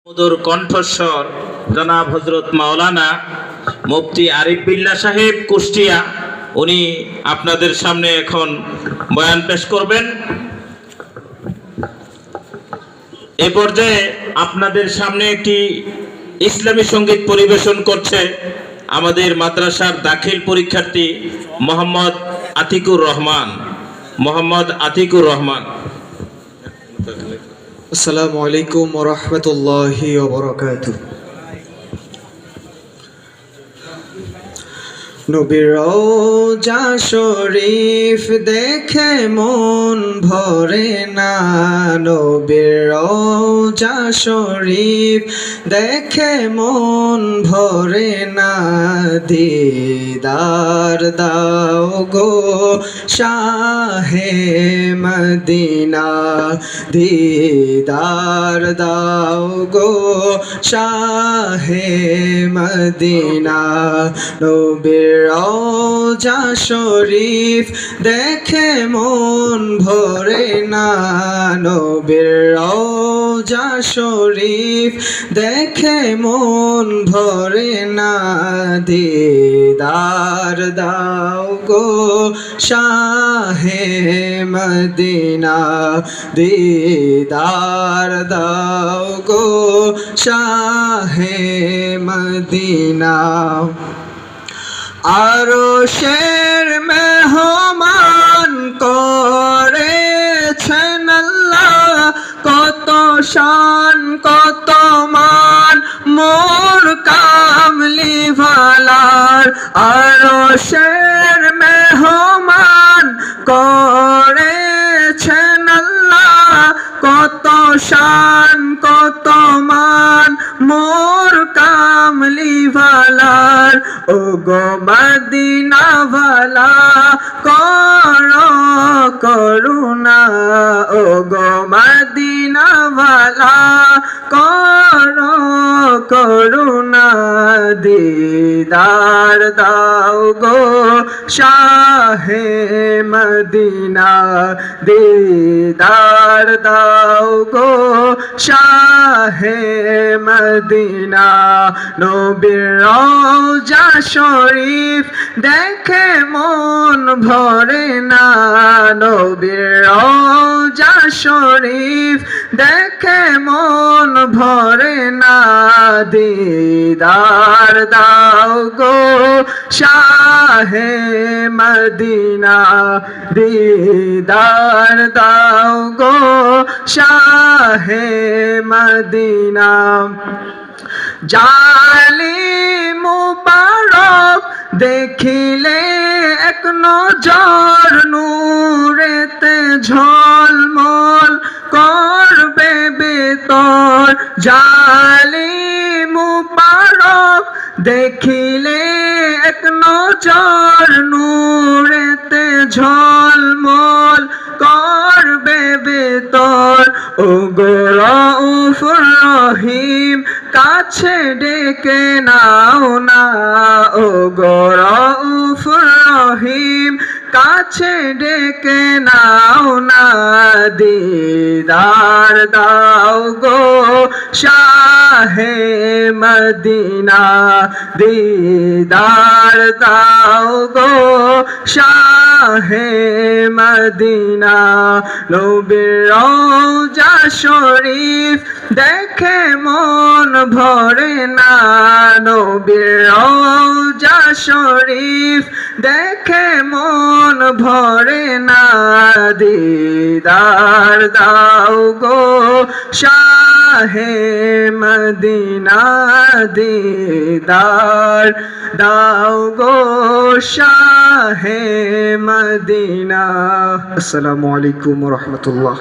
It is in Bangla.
মধুর কণ্ঠস্বর জনাব হযরত মাওলানা মুফতি আরিফ বিল্লাহ সাহেব কুষ্টিয়া, উনি আপনাদের সামনে এখন বয়ান পেশ করবেন। এই পর্যায়ে আপনাদের সামনে একটি ইসলামী সঙ্গীত পরিবেশন করছে আমাদের মাদ্রাসার দাখিল পরীক্ষার্থী মোহাম্মদ আতিকুর রহমান। আসসালামু আলাইকুম ওয়া রাহমাতুল্লাহি ওয়া বারাকাতুহু। নবীর রওজা শরীফ দেখে মন ভরে না, নবীর রওজা শরীফ দেখে মন ভরে না। দিদার দাও গো শাহে মদিনা, দিদার দাও গো শাহে মদিনা। নবীর রওজা শরীফ দেখে মন ভরে না, নবীর রওজা শরীফ দেখে মন ভরে না। দিদার দাও গো শাহে মদিনা, দিদার দাও গো শাহে মদিনা। আরশের মেহমান করেছেন আল্লাহ, কত শান কত মান মোর কামলি ভালার। আরশের মেহমান করেছেন আল্লাহ, কত শান কত মান মোর কামলি ভালার। ও গো মদিনা ভালা কর করুণা, ও গো মদিনা ভালা কর করুণা। দিদার দাও গো শাহে মদিনা, দিদার দাও গো শাহে মদিনা। নবীর রওজা শরীফ দেখে মন ভরে না, নবীর রওজা শরীফ দেখে মন ভরে না। দিদার দাও গো শাহে মদিনা, দিদার দাও গো শাহে মদিনা। জালি মুবারক দেখিলে এক নজর নূরেতে ঝলমল করবে বেতর। জালি মুবারক দেখিলে এক নজর নূরেতে ঝলমল করবে বেতর। ও গো রউফুর রহিম কাছে ডেকে নাও না, ও গো রউফুর রহিম কাছে ডেকে নাও না। দিদার দাও গো শাহে মদিনা, দিদার দাও গো শাহে মদিনা। নবীর রওজা শরীফ দেখে মন ভরে না, নবীর রওজা শরীফ দেখে মন ভরে না। দিদার দাও গো শাহে মদিনা, দিদার দাও গো শাহে মদিনা। আসসালামু আলাইকুম ওয়া রাহমাতুল্লাহ।